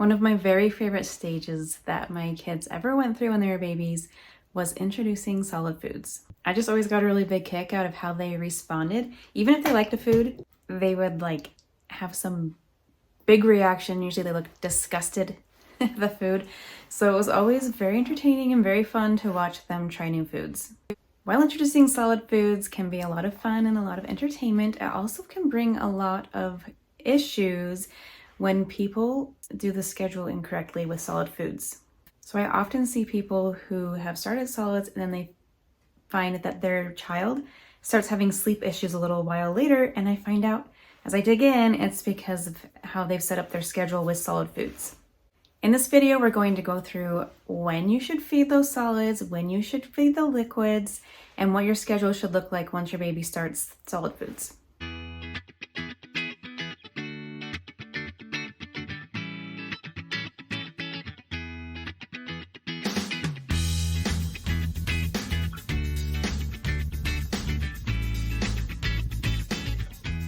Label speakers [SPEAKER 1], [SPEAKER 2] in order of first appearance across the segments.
[SPEAKER 1] One of my very favorite stages that my kids ever went through when they were babies was introducing solid foods. I just always got a really big kick out of how they responded. Even if they liked the food, they would have some big reaction. Usually they looked disgusted at the food. So it was always very entertaining and very fun to watch them try new foods. While introducing solid foods can be a lot of fun and a lot of entertainment, it also can bring a lot of issues when people do the schedule incorrectly with solid foods. So I often see people who have started solids and then they find that their child starts having sleep issues a little while later, and I find out as I dig in, it's because of how they've set up their schedule with solid foods. In this video, we're going to go through when you should feed those solids, when you should feed the liquids, and what your schedule should look like once your baby starts solid foods.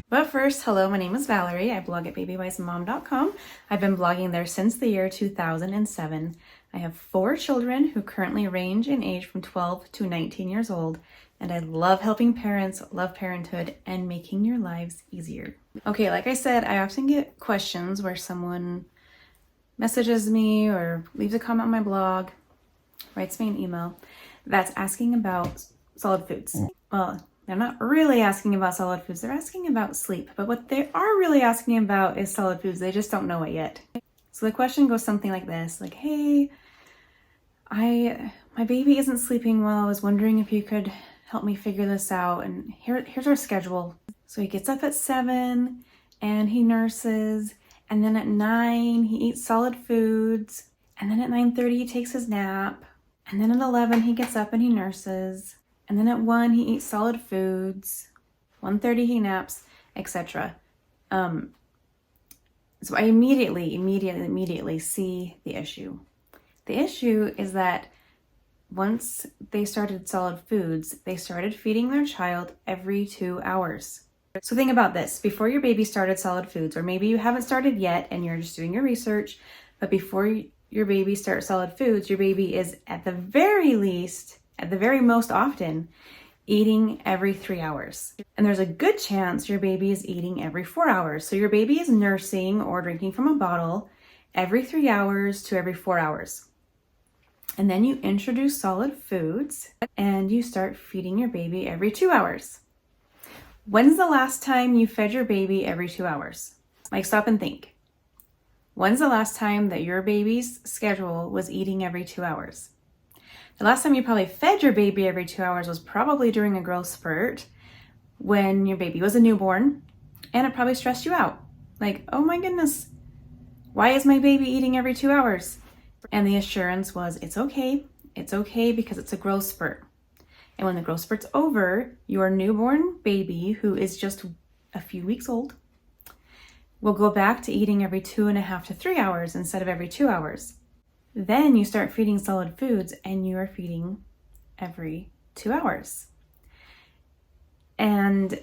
[SPEAKER 1] But first, hello, my name is Valerie. I blog at babywisemom.com. I've been blogging there since the year 2007. I have 4 children who currently range in age from 12 to 19 years old, and I love helping parents, love parenthood, and making your lives easier. Okay, like I said, I often get questions where someone messages me or leaves a comment on my blog, writes me an email, that's asking about solid foods. Well, they're not really asking about solid foods, they're asking about sleep. But what they are really asking about is solid foods, they just don't know it yet. So the question goes something like this, like, hey, my baby isn't sleeping well. I was wondering if you could help me figure this out. And here's our schedule. So he gets up at 7 and he nurses. And then at 9, he eats solid foods. And then at 9:30, he takes his nap. And then at 11, he gets up and he nurses. And then at 1, he eats solid foods. 1:30, he naps, etc. So I immediately see the issue. The issue is that once they started solid foods, they started feeding their child every 2 hours. So think about this. Before your baby started solid foods, or maybe you haven't started yet and you're just doing your research, but before your baby starts solid foods, your baby is at the very least, at the very most often, eating every 3 hours. And there's a good chance your baby is eating every 4 hours. So your baby is nursing or drinking from a bottle every 3 hours to every 4 hours. And then you introduce solid foods and you start feeding your baby every 2 hours. When's the last time you fed your baby every 2 hours? Stop and think. When's the last time that your baby's schedule was eating every 2 hours? The last time you probably fed your baby every 2 hours was probably during a growth spurt when your baby was a newborn, and it probably stressed you out. Oh my goodness, why is my baby eating every 2 hours? And the assurance was, it's okay because it's a growth spurt. And when the growth spurt's over, your newborn baby, who is just a few weeks old, will go back to eating every 2.5 to 3 hours instead of every 2 hours. Then you start feeding solid foods and you are feeding every 2 hours. And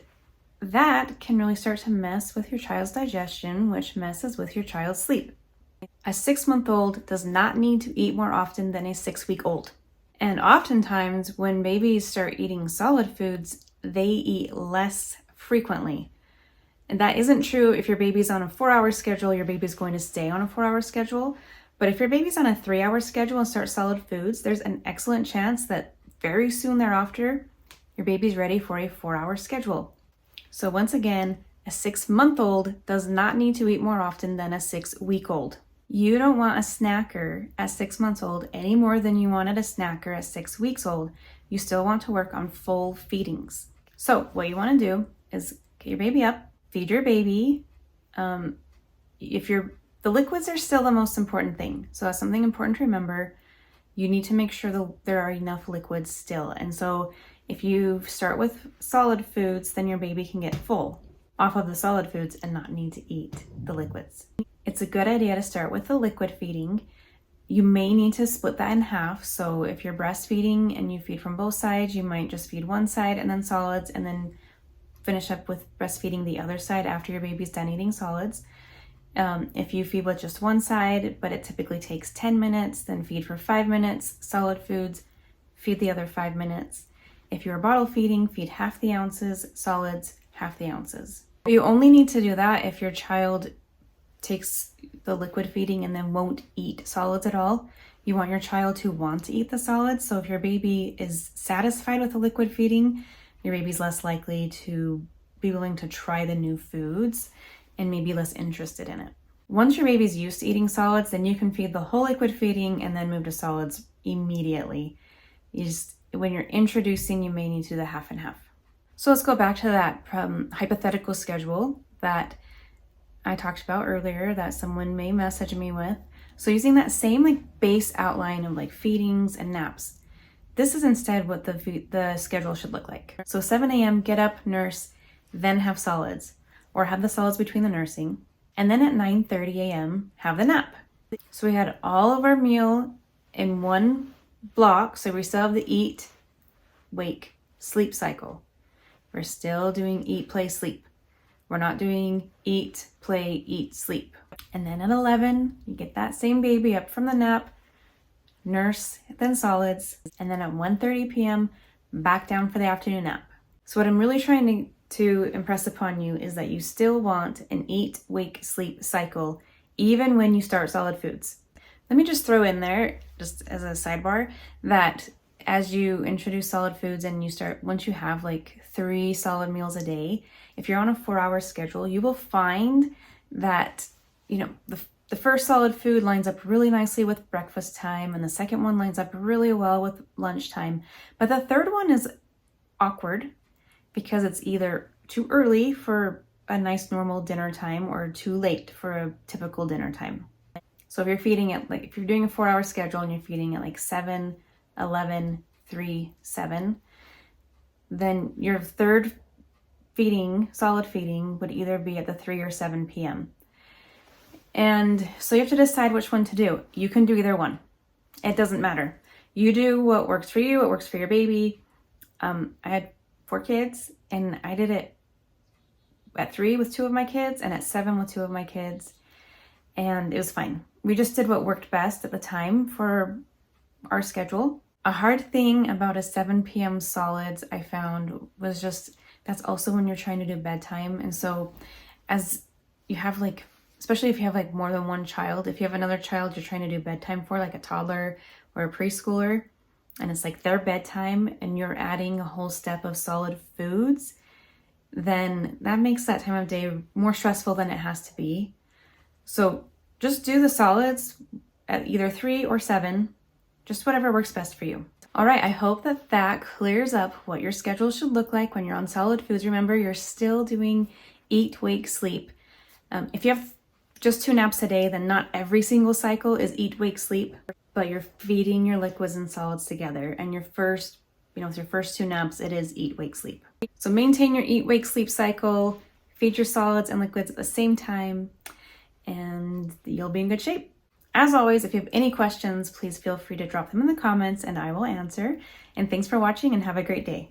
[SPEAKER 1] that can really start to mess with your child's digestion, which messes with your child's sleep. A 6-month-old does not need to eat more often than a 6-week-old. And oftentimes when babies start eating solid foods, they eat less frequently. And that isn't true if your baby's on a 4-hour schedule, your baby's going to stay on a 4-hour schedule. But if your baby's on a 3-hour schedule and starts solid foods, there's an excellent chance that very soon thereafter, your baby's ready for a 4-hour schedule. So once again, a 6-month-old does not need to eat more often than a 6-week-old. You don't want a snacker at 6 months old any more than you wanted a snacker at 6 weeks old. You still want to work on full feedings. So what you want to do is get your baby up, feed your baby. The liquids are still the most important thing. So that's something important to remember. You need to make sure that there are enough liquids still. And so if you start with solid foods, then your baby can get full off of the solid foods and not need to eat the liquids. It's a good idea to start with the liquid feeding. You may need to split that in half. So if you're breastfeeding and you feed from both sides, you might just feed one side and then solids, and then finish up with breastfeeding the other side after your baby's done eating solids. If you feed with just one side, but it typically takes 10 minutes, then feed for 5 minutes, solid foods, feed the other 5 minutes. If you're bottle feeding, feed half the ounces, solids, half the ounces. You only need to do that if your child takes the liquid feeding and then won't eat solids at all. You want your child to want to eat the solids. So if your baby is satisfied with the liquid feeding, your baby's less likely to be willing to try the new foods and maybe less interested in it. Once your baby's used to eating solids, then you can feed the whole liquid feeding and then move to solids immediately. When you're introducing, you may need to do the half and half. So let's go back to that hypothetical schedule that I talked about earlier that someone may message me with. So using that same base outline of feedings and naps, this is instead what the schedule should look like. So 7 a.m., get up, nurse, then have solids, or have the solids between the nursing. And then at 9:30 a.m., have the nap. So we had all of our meal in one block. So we still have the eat, wake, sleep cycle. We're still doing eat, play, sleep. We're not doing eat, play, eat, sleep. And then at 11, you get that same baby up from the nap, nurse, then solids. And then at 1:30 p.m., back down for the afternoon nap. So what I'm really trying to impress upon you is that you still want an eat, wake, sleep cycle, even when you start solid foods. Let me just throw in there, just as a sidebar, that as you introduce solid foods and once you have 3 solid meals a day, if you're on a 4-hour schedule, you will find that, the first solid food lines up really nicely with breakfast time, and the second one lines up really well with lunchtime. But the third one is awkward because it's either too early for a nice normal dinner time or too late for a typical dinner time. So if you're feeding at if you're doing a 4-hour schedule and you're feeding at 7, 11, 3, 7, then your third solid feeding would either be at the 3 or 7 p.m. And so you have to decide which one to do. You can do either one. It doesn't matter. You do what works for you, what works for your baby. I had 4 kids, and I did it at 3 with 2 of my kids and at 7 with 2 of my kids, and it was fine. We just did what worked best at the time for our schedule. A hard thing about a 7 p.m. solids I found was just that's also when you're trying to do bedtime. And so as you have especially if you have more than one child, if you have another child you're trying to do bedtime for, like a toddler or a preschooler, and it's their bedtime and you're adding a whole step of solid foods, then that makes that time of day more stressful than it has to be. So just do the solids at either 3 or 7, just whatever works best for you. All right, I hope that clears up what your schedule should look like when you're on solid foods. Remember, you're still doing eat, wake, sleep. If you have just 2 naps a day, then not every single cycle is eat, wake, sleep, but you're feeding your liquids and solids together. And with your first 2 naps, it is eat, wake, sleep. So maintain your eat, wake, sleep cycle, feed your solids and liquids at the same time, and you'll be in good shape. As always, if you have any questions, please feel free to drop them in the comments and I will answer. And thanks for watching and have a great day.